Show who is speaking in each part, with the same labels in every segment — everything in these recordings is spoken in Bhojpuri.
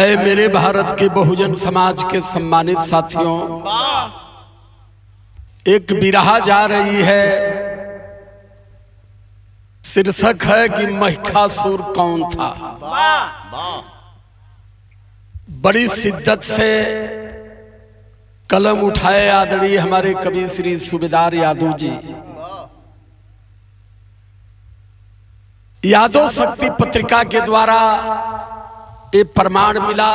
Speaker 1: ऐ मेरे भारत के बहुजन समाज के सम्मानित साथियों, एक बिरहा जा रही है। शीर्षक है कि महिषासुर कौन था। बड़ी शिद्दत से कलम उठाए आदरणीय हमारे कवि श्री सूबेदार यादव जी। यादव शक्ति पत्रिका के द्वारा ये प्रमाण मिला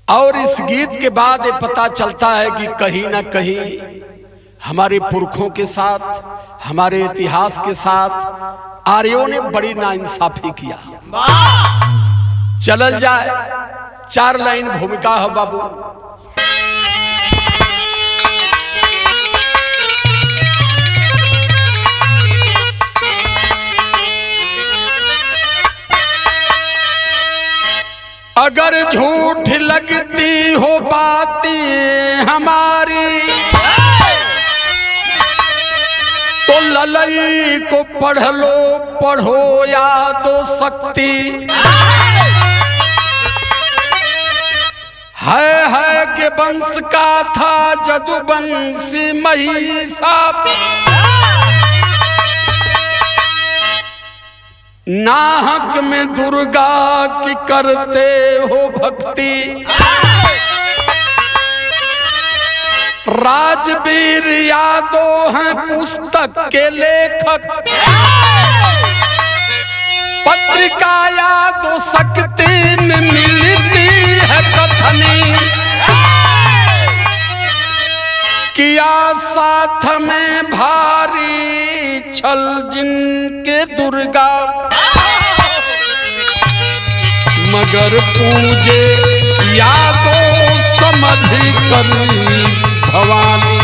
Speaker 1: और इस गीत के बाद ये पता चलता है कि कहीं ना कहीं हमारे पुरखों के साथ, हमारे इतिहास के साथ आर्यों ने बड़ी नाइंसाफी किया। चलल जाए, 4 लाइन भूमिका है बाबू। अगर झूठ लगती हो बातें हमारी, तो ललई को पढ़ लो, पढ़ो यादव शक्ति। है के वंश का था जदुवंशी महिषा, नाहक में दुर्गा की करते हो भक्ति। राजवीर यादव हैं पुस्तक के लेखक, पत्रिका यादव शक्ति में मिलती है कथनी। किया साथ में भारी छल जिनके दुर्गा, मगर पूजे यादव समझ कर भवानी।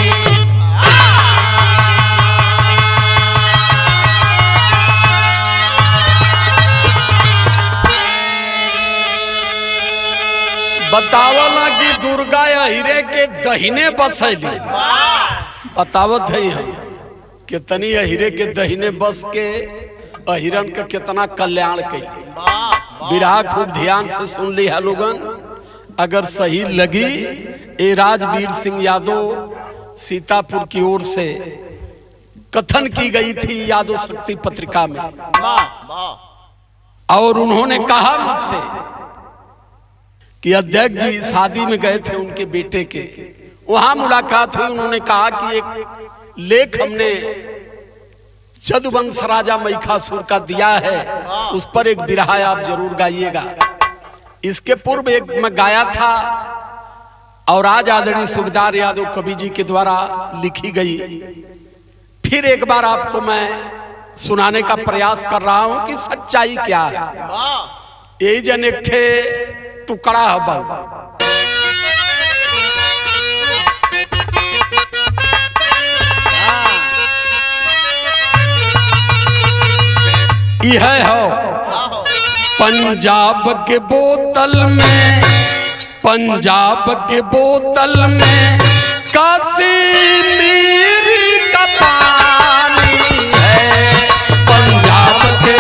Speaker 1: बतावला कि दुर्गा अहिरे के दहिने बसैली। बतावत है हम कितनी अहिरे के दहिने बस के अहिरन का कितना कल्याण कैली। बिरहा खूब ध्यान से सुन ली है लोगन। अगर सही लगी, ए राजवीर सिंह यादव सीतापुर की ओर से कथन की गई थी यादव शक्ति पत्रिका में, और उन्होंने कहा मुझसे कि अध्यक्ष जी शादी में गए थे उनके बेटे के, वहां मुलाकात हुई। उन्होंने कहा कि एक लेख हमने जदुवंश राजा महिषासुर का दिया है, उस पर एक बिरहा आप जरूर गाइएगा। इसके पूर्व एक मैं गाया था और आज आदरणीय सूबेदार यादव कवि जी के द्वारा लिखी गई। फिर एक बार आपको मैं सुनाने का प्रयास कर रहा हूं कि सच्चाई क्या है। यही जन एक ठे टुकड़ा है बाबू। यह हो पंजाब के बोतल में, पंजाब के बोतल में कश्मीरी का पानी है। पंजाब के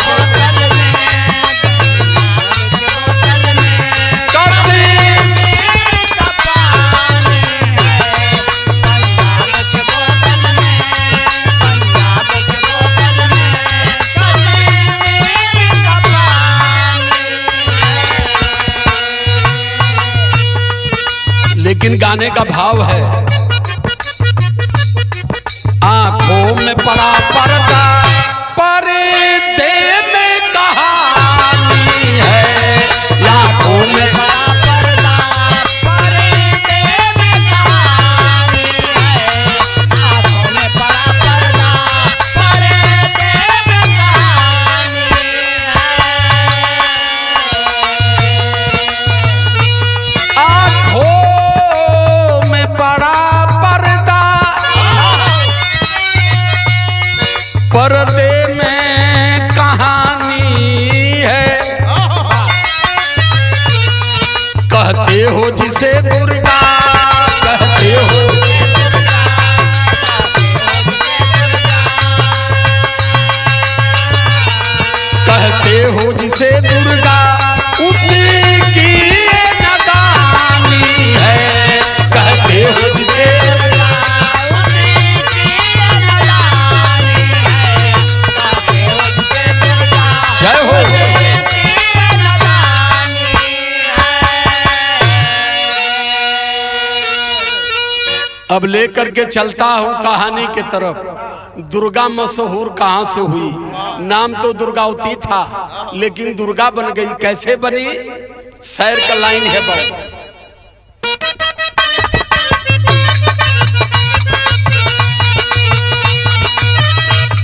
Speaker 1: लेकिन गाने का भाव है, आंखों में पड़ा पर्दा, पर्दे में कहानी है। आंखों में पड़ा पर्दा, पर्दे में कहानी है। आंखों में पड़ा पर्दा, पर्दे में कहानी है। आंखों पर्दे में कहानी है। कहते हो जिसे दुर्गा, कहते हो कहते हो जिसे दुर्गा, उसी अब लेकर के चलता हूँ कहानी की तरफ। दुर्गा मशहूर कहाँ से हुई? नाम तो दुर्गावती था, लेकिन दुर्गा बन गई। कैसे बनी? शहर का लाइन है बहुत।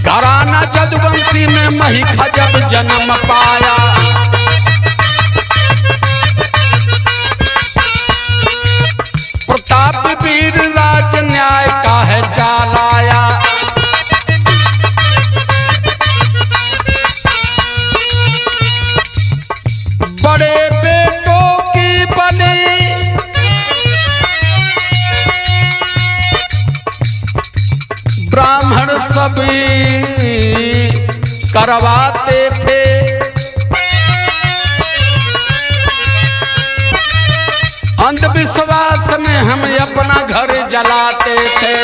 Speaker 1: घराना जदुवंशी में महिषा जब जन्म पाया, प्रताप वीर राज न्याय का है चाल आया। बड़े बेटों की बलि ब्राह्मण सभी करवाते थे, अंधविश्वास में हम अपना घर जलाते थे।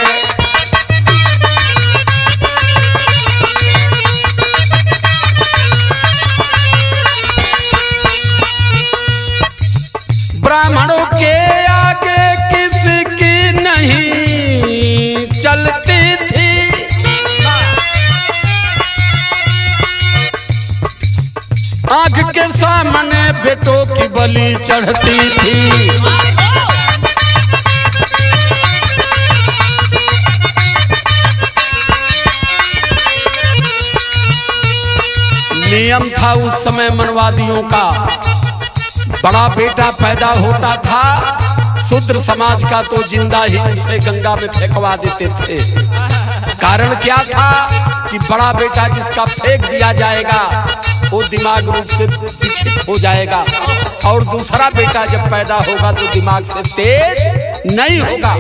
Speaker 1: ब्राह्मणों के आगे किसी की नहीं चलती थी, आँख के सामने बेटों की बलि चढ़ती थी। नियम था उस समय मनवादियों का, बड़ा बेटा पैदा होता था, शूद्र समाज का तो जिंदा ही उसे गंगा में फेंकवा देते थे। कारण क्या था कि बड़ा बेटा जिसका फेंक दिया जाएगा वो दिमाग रूप से विक्षिप्त हो जाएगा, और दूसरा बेटा जब पैदा होगा तो दिमाग से तेज नहीं होगा।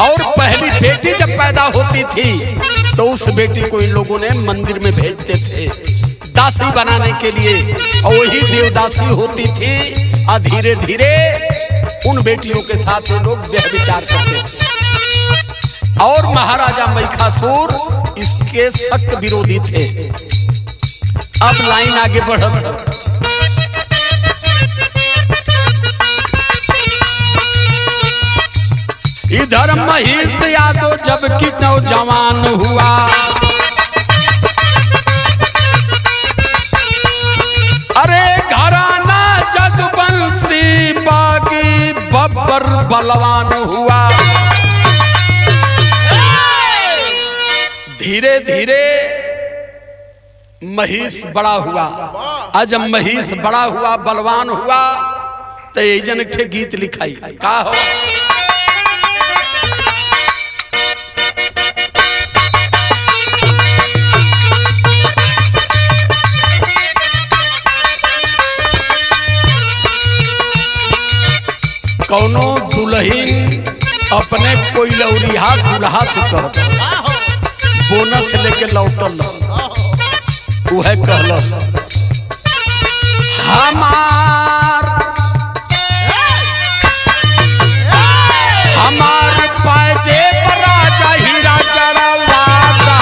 Speaker 1: और पहली बेटी जब पैदा होती थी तो उस बेटी को इन लोगों ने मंदिर में भेजते थे दासी बनाने के लिए, और वही देवदासी होती थी। और धीरे धीरे उन बेटियों के साथ ये लोग व्यभिचार करते थे, और महाराजा महिषासुर इसके सख्त विरोधी थे। अब लाइन आगे बढ़त, इधर महिष यादव जबकि नौजवान हुआ, अरे घराना जदुवंशी बागी बब्बर बलवान हुआ। धीरे धीरे महिष बड़ा हुआ, और जब महिष बड़ा हुआ बलवान हुआ तो ये जन एक गीत लिखाई का हो, कौनो दुल्हन अपने कोई लौरिया दुल्हा से कहत बोनस लेके लौटल, वह कहल हमार पाजे राजा हीरा चढ़वाता,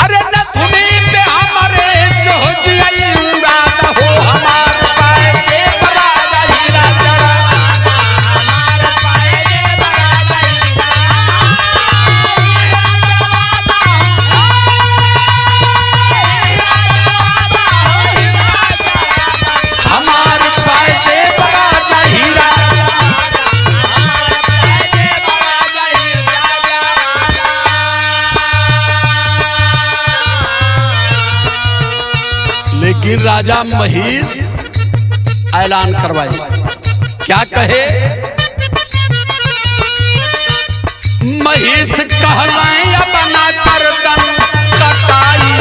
Speaker 1: अरे नथुनी पे हमारे जोजिया उड़ाता हो, हमार पाजे राजा हीरा चढ़वाता, हमार पाजे राजा लेकिन राजा महिष ऐलान करवाए, क्या कहे? महिष कहलाए बना कर दन कटाई,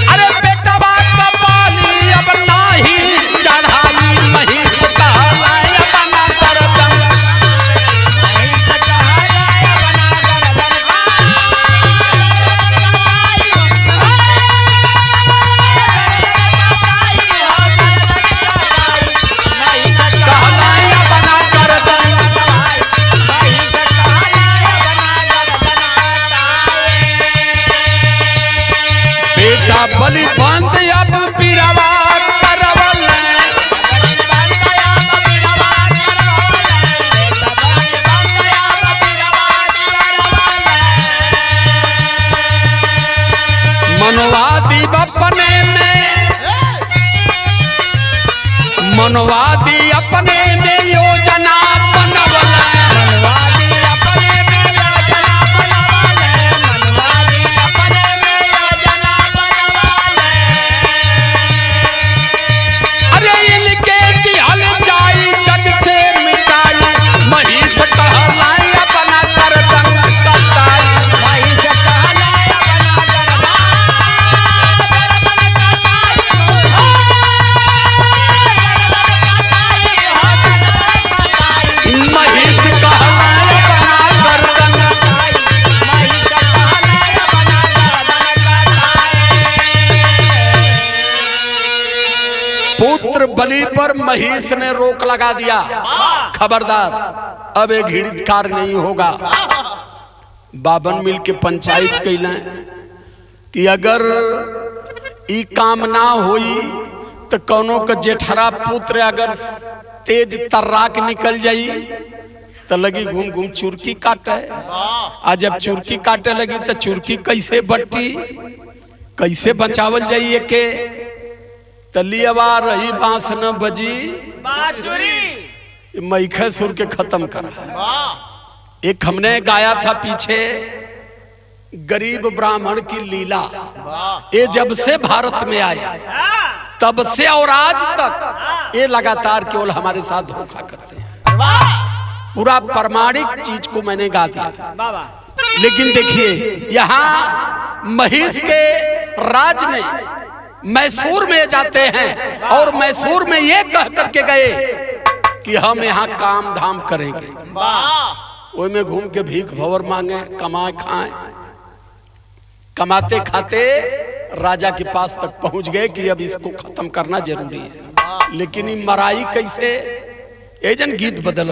Speaker 1: अरे बेटा बात का पानी अब नाही चढ़ाई, महिष कहलाए बना कर दन, महिष कहलाए बना कर दन बलि बंद अब पीरवा करवल मनवादी अपने में योजना बनवल अरे इनके दिहल जाई जग से मिटाई महिष कहलाई अपना गर्दन कटाई महिष कहलाई महिष कहलाई अपना गर्दन पुत्र बलि पर महिष ने रोक लगा दिया। खबरदार अब एक घृणित कार्य नहीं होगा। बाबन मिल के पंचायत कैला कि अगर ई काम ना होई तो कौनो का जेठरा पुत्र अगर तेज तर्राक निकल जाई तो लगी घूम घूम चुरकी काटे। आ जब चुरकी काटे लगी तो चुरकी कैसे बट्टी कैसे बचावल जाइए के तलियावा रही बांस न बजी मैखे सुर के खत्म करा। एक हमने गाया था पीछे गरीब ब्राह्मण की लीला। ये जब से भारत में आया तब से और आज तक ये लगातार केवल हमारे साथ धोखा करते हैं। पूरा प्रमाणिक चीज को मैंने गा दिया। लेकिन देखिए यहाँ महिष के राज में मैसूर में जाते हैं और मैसूर में ये कह करके गए कि हम यहाँ काम धाम करेंगे। वो में घूम के भीख भंवर मांगे कमाए खाए। कमाते खाते राजा के पास तक पहुंच गए कि अब इसको खत्म करना जरूरी है। लेकिन ये मराई कैसे एजन गीत बदल।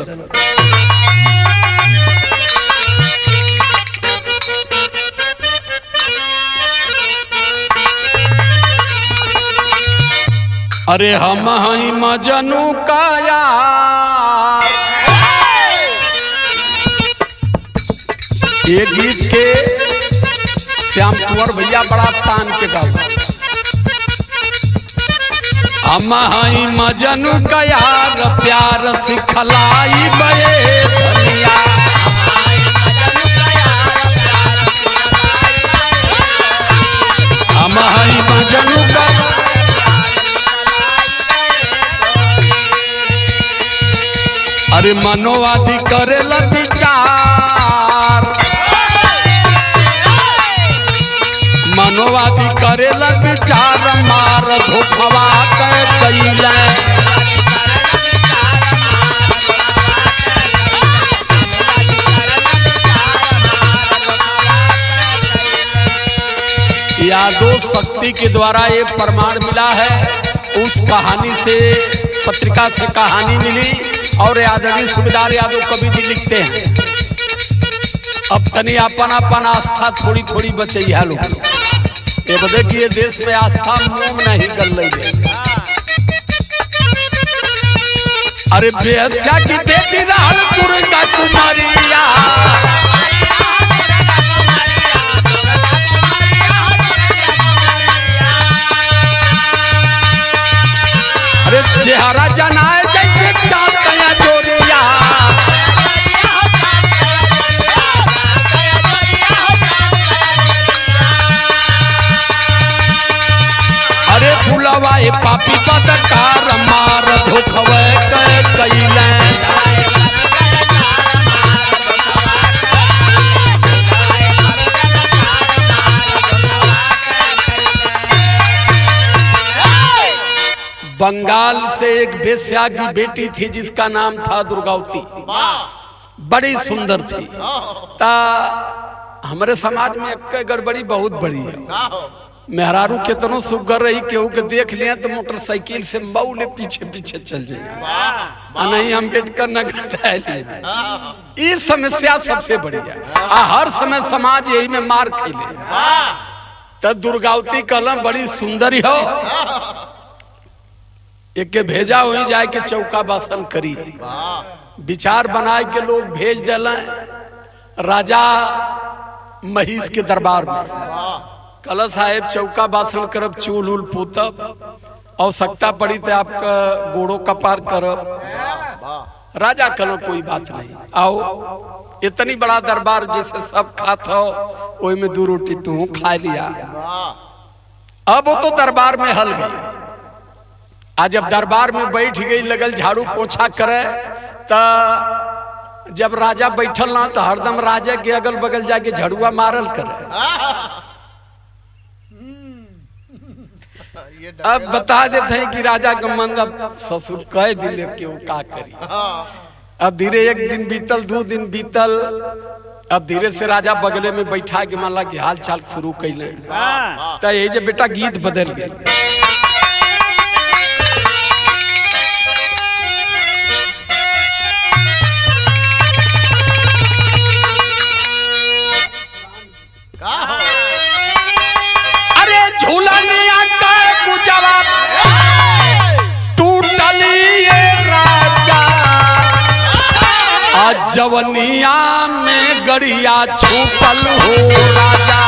Speaker 1: अरे हम हई मजनू का यार ये गीत के श्याम कुंवर भैया बड़ा तान के गाओ। हम हई मजनू का यार प्यार सिखलाई बये सनिया। हम हई मजनू का अरे मनोवादी करेला विचार मनोवादी करेला विचार मार धोखवा कैला। यादव शक्ति के द्वारा ये प्रमाण मिला है। उस कहानी से पत्रिका से कहानी मिली और आदरणीय सूबेदार यादव कवि जी लिखते हैं अब तनी अपन अपन आस्था थोड़ी थोड़ी बचैया लोग। ये बदे कि ये देश में आस्था मोम नहीं कर ले। अरे बेहसिया की बेटी रहल दुर्गा कुमारिया। अरे चेहरा जनाए जैसे चाँद कया जोरिया। अरे फुलवा ए पापी बदकार मार धोखवे कैला। बंगाल से एक बेस्या की बेटी थी जिसका नाम था दुर्गावती। बड़ी सुंदर थी। ता हमारे समाज में एक गड़बड़ी बहुत बड़ी है। मेहरारू कितनो सुगर रही केहू के देख लिया तो मोटरसाइकिल से मऊले पीछे पीछे चल जाए। नहीं अम्बेडकर नगर ये समस्या सबसे बड़ी है। हर समय समाज यही में मार खेले। तो दुर्गावती कलम बड़ी सुंदरी हो, एक के भेजा वही जाए के चौका बासन करी। विचार बनाए के लोग भेज दिला राजा महिष के दरबार में, कल साहेब चौका बासन करब, चूल उल पूतब, आवश्यकता पड़ी तो आपका गोड़ो कपार करब। राजा कलो कोई बात नहीं, आओ इतनी बड़ा दरबार जैसे सब खात हो, वही में 2 रोटी तू खा लिया। अब वो तो दरबार में हल गई। आज जब दरबार में बैठ गई, लगल झाड़ू पोछा करे, तो जब राजा बैठल ना तो हरदम राजा के अगल बगल जाके झाड़ुआ मारल करे। अब बता देते हैं कि राजा का मन अब ससुर कह दिले कि वो का करी। अब धीरे 1 दिन बीतल, 2 दिन बीतल, अब धीरे से राजा बगले में बैठा के माला की हाल चाल शुरू कैले। तो ये जो बेटा गीत बदल गए। अरे झूलनिया का गुजवा टूटली ये राजा, आज जवनिया में गड़िया छूटल हो राजा,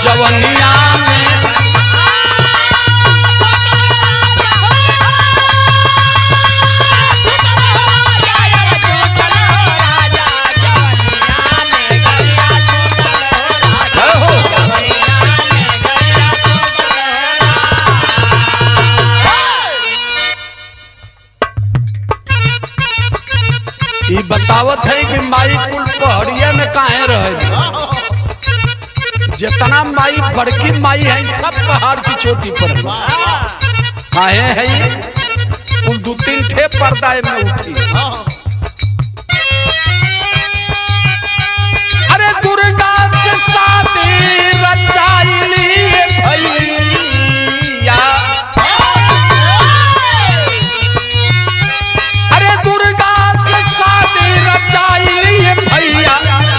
Speaker 1: जवनिया में बतावत है कि माई कुल पहाड़िया में काहे रहे। जितना माई बड़की माई है सब पहाड़ की चोटी पर काहे है, कुल 2-3 ठे पर्दा में उठी। अरे दुर्गा से शादी रचाइली भैया, अरे दुर्गा से शादी रचाइली भैया,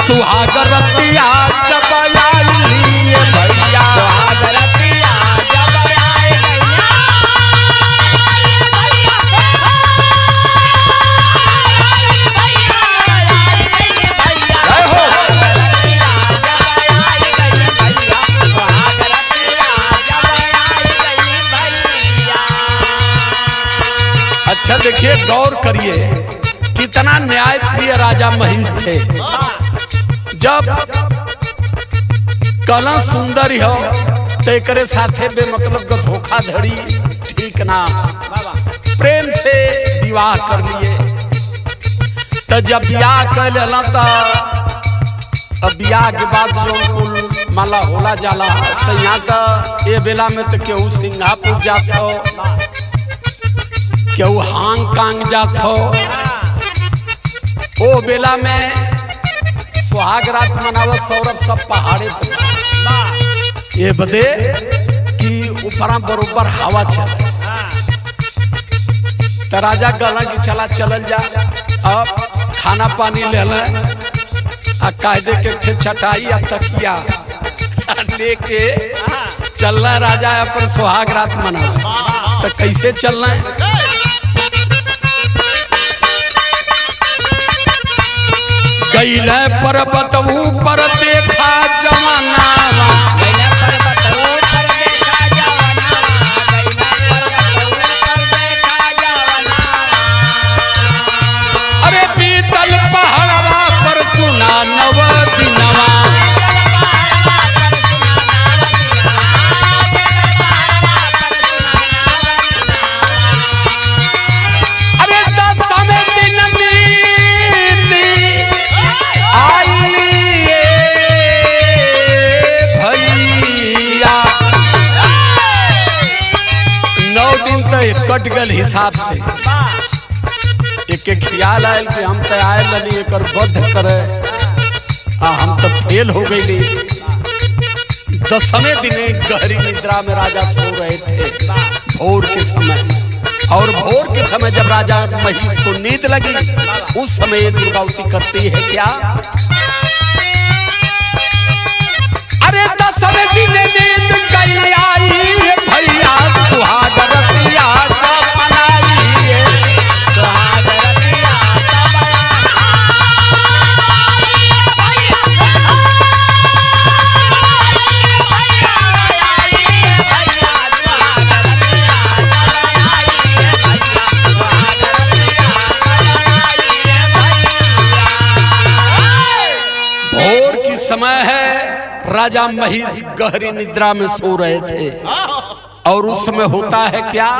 Speaker 1: सुहागरतिया जब आइली भैया, सुहागरतिया जब आइली अच्छा देखिए, गौर करिए कितना न्याय प्रिय राजा महिष थे। जब कला सुंदर हो तो एक साथे बेमतलब का धोखाधड़ी ठीक ना, प्रेम से विवाह कर लिए। तो जब विवाह कर लेला तो अब विवाह के बाद कुल माला होला जाला, तो यहाँ तो ये बेला में तो केहू सिंगापुर जात हो, केहू हांगकांग जात हो। ओ बेला में सुहाग रात मनावत सौरभ सब पहाड़े पे, ये बदे कि ऊपरा बरोबर हवा चले। तो राजा कहला कि चला चलल जा, अब खाना पानी ले कायदे के छटाई या तकिया लेके चलना राजा अपन सुहाग रात मना। तो कैसे चलना है, गईले पर्वत ऊपर देखा जमाना, अरे बीतल पहाड़वा पर सुना नव दिनवा, अरे 10वें दिन बीती भैया, 9 दिन तक कट गल हिसाब से। एक ख्याल आयल कि हम तो आए लनी एक बद्ध करे, हम तो फेल हो गई। 10वें दिन गहरी निद्रा में राजा सो रहे थे भोर के समय, और भोर के समय जब राजा महिष को नींद लगी, उस समय दुर्गावती करती है क्या, समय है राजा महिष गहरी निद्रा में सो रहे थे और उस समय होता है क्या,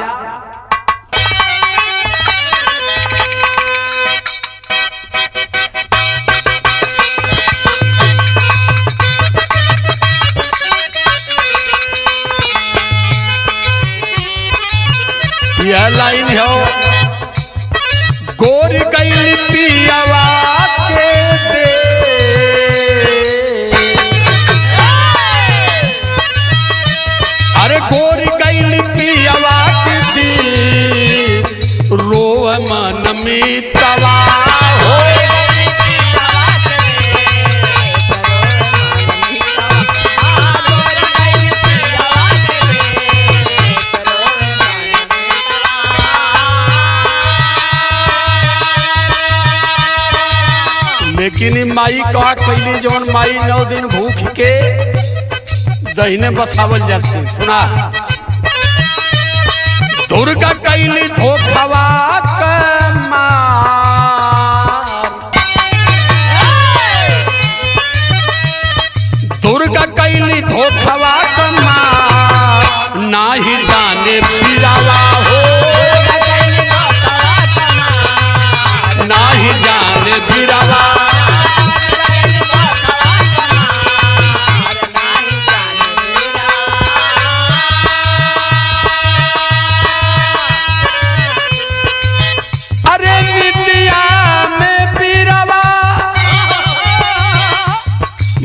Speaker 1: यह लाइन है गोर गई पियावा के दे, अरे गोर गई पियावा के दे, रोव मन में तवा हो, लेकिन माई का कैली जौन माई 9 दिन भूख के दहीने बसावल जाती। सुना दुर्गा कैली धोखवा दुर्गा कैली धोखवा नाही जाने पीरावा हो, नाही जाने पीरावा,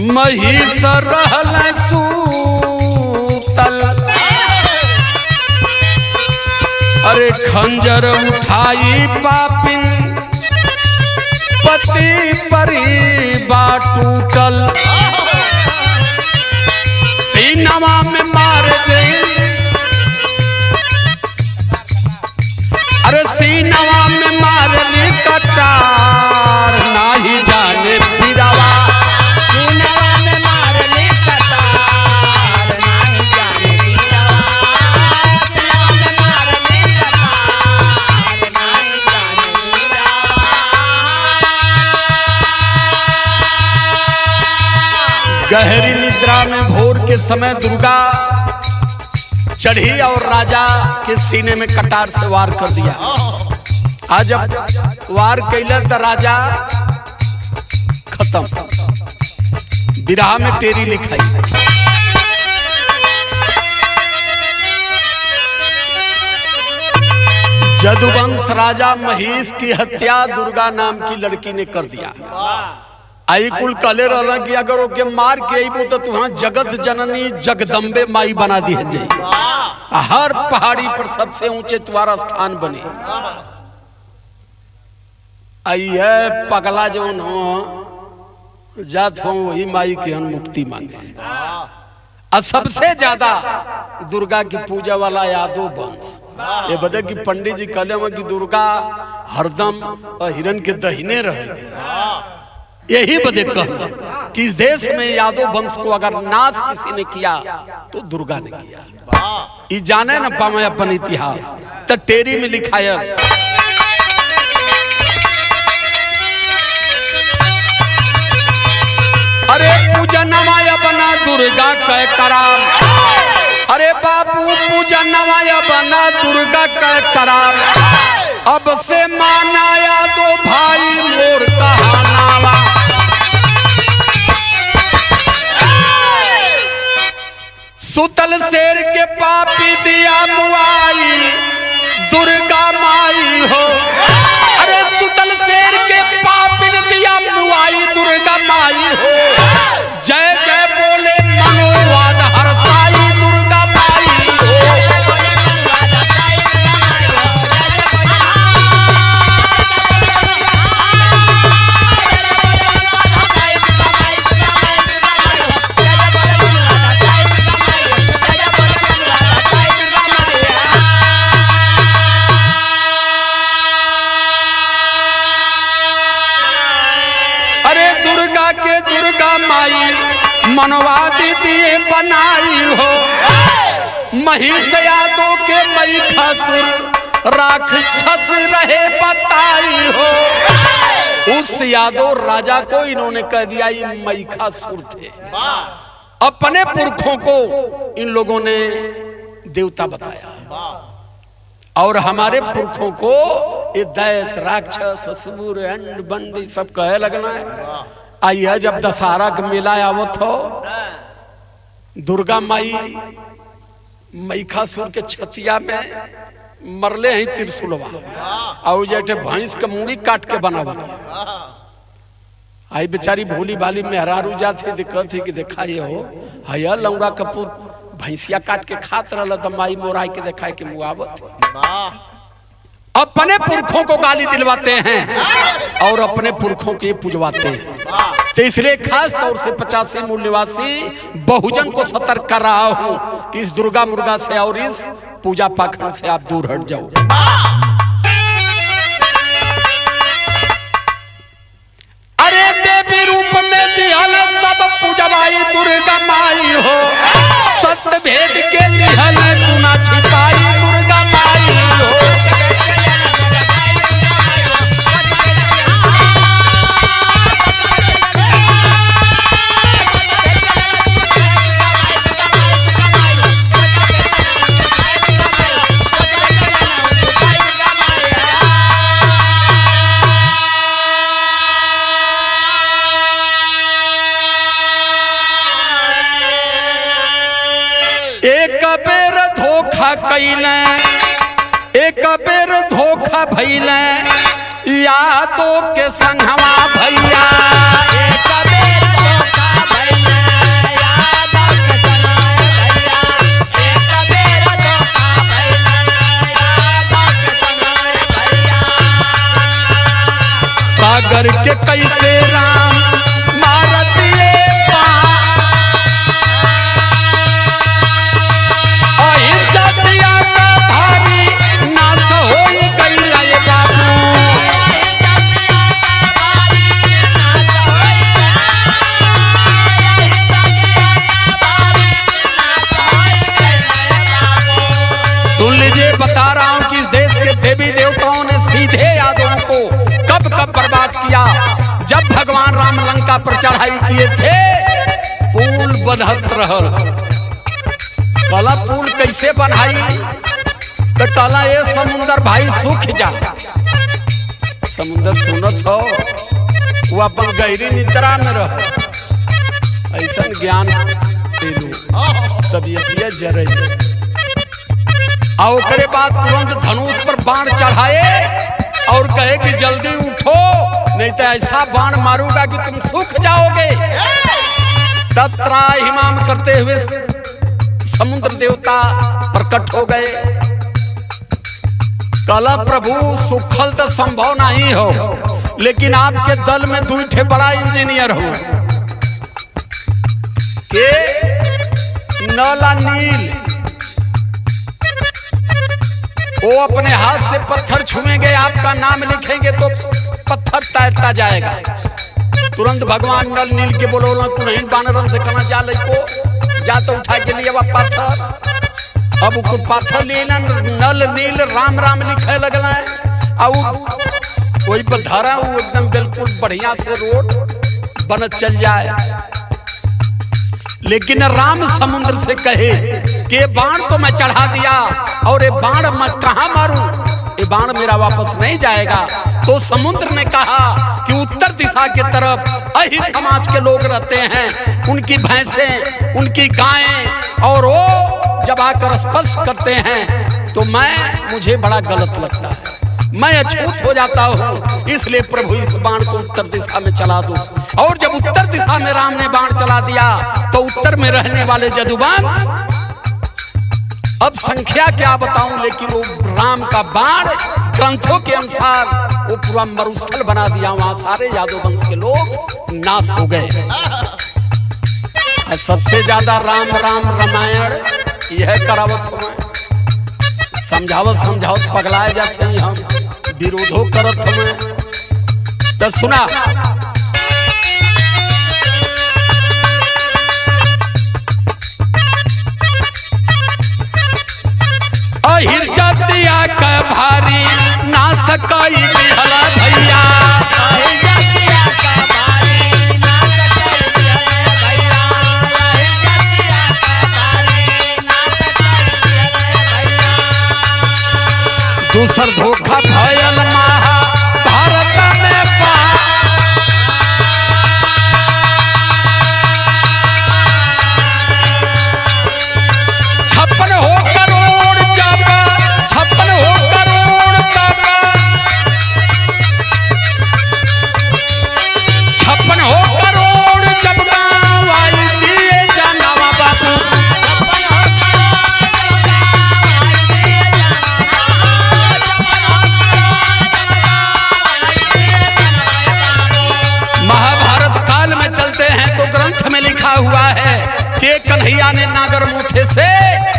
Speaker 1: महिष रहल सूतल, अरे खंजर उठाई पापिन पति परी बाटूटल, सीनमा में मार दे, अरे सीनमा में मार ली कटार, नाही जाने फिरावा, गहरी निद्रा में भोर के समय दुर्गा चढ़ी और राजा के सीने में कटार से वार कर दिया। आज जब वार कैला तो राजा खत्म, बिरहा में तेरी लिखाई। जदुवंश राजा महिष की हत्या दुर्गा नाम की लड़की ने कर दिया। आई कुल कले रहला कि अगर ओके मार के अबू तो तुहां जगत जननी जगदम्बे माई बना दी जाए, हर पहाड़ी पर सबसे ऊंचे तुम्हारा स्थान बने। आई है पगला जो जात हो वही माई के हम मुक्ति मांगे। और सबसे ज्यादा दुर्गा की पूजा वाला यादव वंश, ये बता कि पंडित जी कहले कि दुर्गा हरदम हिरण के दहिने रहे। यही बदे कहता कि इस देश में यादव वंश को अगर नाश किसी ने किया तो दुर्गा ने किया। ये जाने न पावे अपन इतिहास तो टेरी में लिखा है, अरे पूजा नवाया बना दुर्गा कै करार, अरे बाबू पूजा नवाया बना दुर्गा कै करार, अब से मानाया दो भाई मोर कहानावा, सुतल शेर के पापी दिया मुआई दुर्गा माई हो, अरे सुतल शेर के पापी दिया मुआई दुर्गा माई हो, जय जय बोले मनोवाद हरसाई दुर्गा माई हो। मनवादी दिए बनाई हो, महिष यादव के मई खसुर राक्षस रहे बताई हो, उस यादव राजा को इन्होंने कह दिया ये महिषासुर थे। अपने पुरखों को इन लोगों ने देवता बताया और हमारे पुरखों को ये दैत राक्षस असुर अंड बंडी सब कहे लगना है। आइए जब दशहरा का मेला आवत हो, दुर्गा माई महिषासुर के छतिया में मरले हैं त्रिशूलवा और जेठे भैंस के मूड़ी काट के बना आई बेचारी भोली भाली मेहरारू जाती दिक्कत थी कि देखा ये हो हया लौंगा कपूर भैंसिया काट के खात रहा तो माई मोराई के देखा कि मुआवत। अपने पुरखों को गाली दिलवाते हैं और अपने पुरखों के पूजवाते हैं। तो इसलिए खास तौर से 85 मूल निवासी बहुजन को सतर्क कर रहा हूं कि इस दुर्गा मुर्गा से और इस पूजा पाखंड से आप दूर हट जाओ। अरे देवी रूप में दिहल सब पूजवाई दुर्गा माई हो, सत्य भेद के लिहल सुना छिपाई दुर्गा माई हो। एक बेर धोखा भइले यादों के संगवा भैया, एक बेर धोखा भइले यादों के संगवा भैया, एक बेर धोखा भइले यादों के संगवा भैया। सागर के कैसे राम मारत ये बता रहा हूं कि इस देश के देवी देवताओं ने सीधे यादवों को कब कब बर्बाद किया। जब भगवान राम लंका पर चढ़ाई किए थे पुल बनत रहल, कला पुल कैसे बनाई तो कला ये समुंदर भाई सूख जा। समुंदर सुनत हो वो अपन गहरी निद्रा में रह, ऐसा ज्ञान तबियतिया जरे और करे बाद तुरंत धनुष पर बाण चढ़ाए और कहे कि जल्दी उठो नहीं तो ऐसा बाण मारूंगा कि तुम सूख जाओगे। तब त्राहिमाम करते हुए समुद्र देवता प्रकट हो गए। कला प्रभु सुखल तो संभव नहीं हो, लेकिन आपके दल में दूठे बड़ा इंजीनियर हो के नला नील, वो अपने हाथ से पत्थर छुएंगे, आपका नाम लिखेंगे तो पत्थर तैरता जाएगा। तुरंत भगवान नल नील के बोलो नहीं बानरन से कहना जा को जा तो उठा के लिए पत्थर। अब पत्थर लिए ना नल नील राम राम लिखे लगना है और वही पर धारा एकदम बिल्कुल बढ़िया से रोड बनत चल जाए। लेकिन राम समुद्र से कहे कि बाण तो मैं चढ़ा दिया और ये बाण मैं कहां मारूं, ये बाण मेरा वापस नहीं जाएगा। तो समुद्र ने कहा कि उत्तर दिशा की तरफ अही समाज के लोग रहते हैं, उनकी भैंसें उनकी गायें और वो जब आकर स्पर्श करते हैं तो मुझे बड़ा गलत लगता है, मैं अछूत हो जाता हूँ। इसलिए प्रभु इस बाण को उत्तर दिशा में चला दो। और जब उत्तर दिशा में राम ने बाण चला दिया तो उत्तर में रहने वाले जदुवंश, अब संख्या क्या बताऊं, लेकिन वो राम का बाण ग्रंथों के अनुसार वो पूरा मरुस्थल बना दिया। वहां सारे यादव वंश के लोग नाश हो गए। सबसे ज्यादा राम राम रामायण यह करावत हो, समझावत समझावत पगलाए जाते हैं, हम विरोधो करत हमें। तो सुना अहिर जातिया का भारी ना सकाई हला भैया, लिखा हुआ है कि कन्हैया ने नागर मूठे से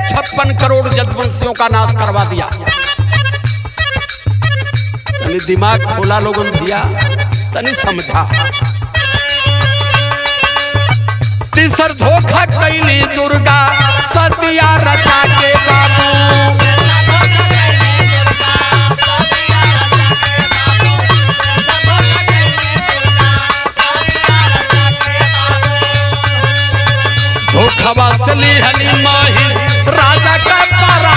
Speaker 1: 56 करोड़ जदवंशियों का नाश करवा दिया। तनी दिमाग खोला लोगन भैया, तनी समझा। तीसर धोखा कैली दुर्गा सतिया रचा के बाबू। धोखा से लिहली महिष राजा का परा।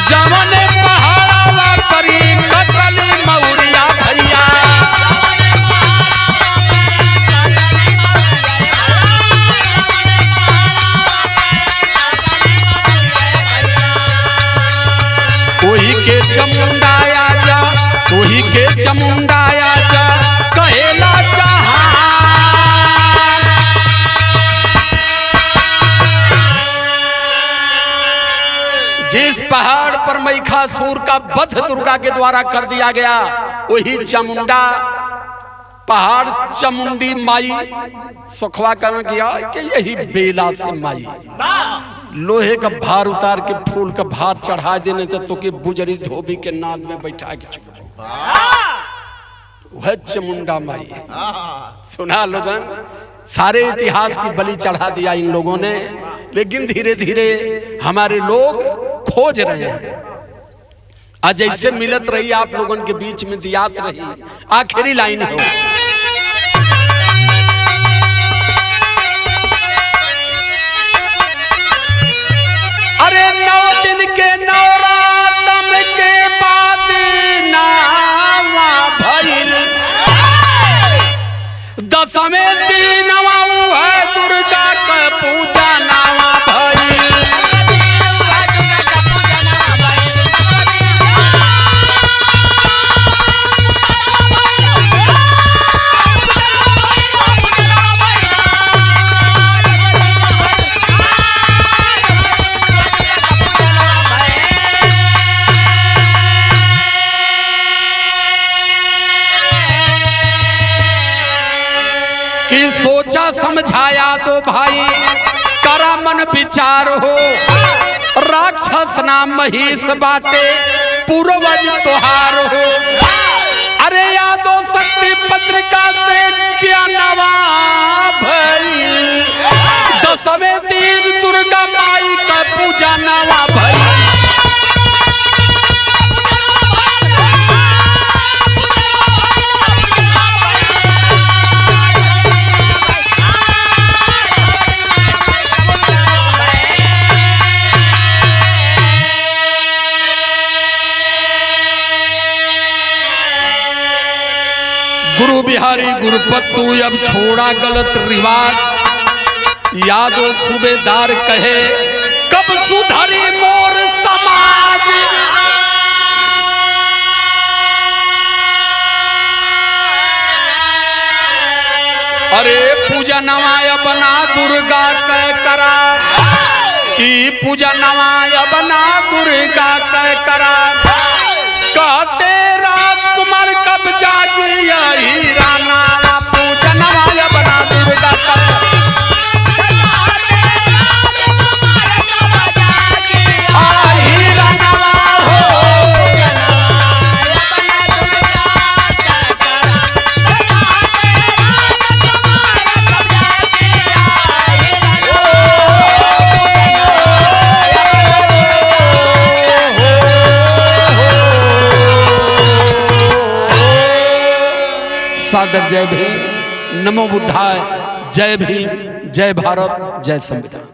Speaker 1: जमने पहाड़वा करी कटली मौरिया भैया। कोई के चमुंडाया जा, कोई के चमुंडाया जा कहेला जहां। जिस पहाड़ पर महिषासुर का वध दुर्गा के द्वारा कर दिया गया, वही चामुंडा पहाड़ चामुंडी माई सुखवा कर गया कि यही बेला से माई लोहे का भार उतार के फूल का भार चढ़ा देने तो के बुजरी धोबी के नाद में बैठा के छोड़। वह चामुंडा माई सुना लोगन, सारे इतिहास की बलि चढ़ा दिया इन लोगों ने, लेकिन धीरे धीरे हमारे लोग खोज रहे हैं। आज ऐसे मिलत रही आप लोगों के बीच में दियात रही। आखिरी लाइन हो, अरे 9 दिन के नवरातम के बाद नावा भइल। 10वें दिनवा है दुर्गा का पूजा नावा भइल। कि सोचा समझाया तो भाई करा मन विचार हो। राक्षस नाम महिष बाटे पूर्वज तोहार हो। अरे यादो शक्ति पत्रिका से क्या नवा भइल। 10वें दिन दुर्गा माई का पूजा नवा भइल। गुरु बिहारी गुरुपत्तू अब छोड़ा गलत रिवाज। यादो सूबेदार कहे कब सुधरी मोर समाज। अरे पूजा नवाया बना दुर्गा कह करा कि पूजा नवाया बना दुर्गा कह करा। कहते राजकुमार कब जागी यही राना। पूजा नवाया बना दुर्गा कह सादर जय भीम, नमो बुद्धाय, जय भीम, जय भारत, जय संविधान।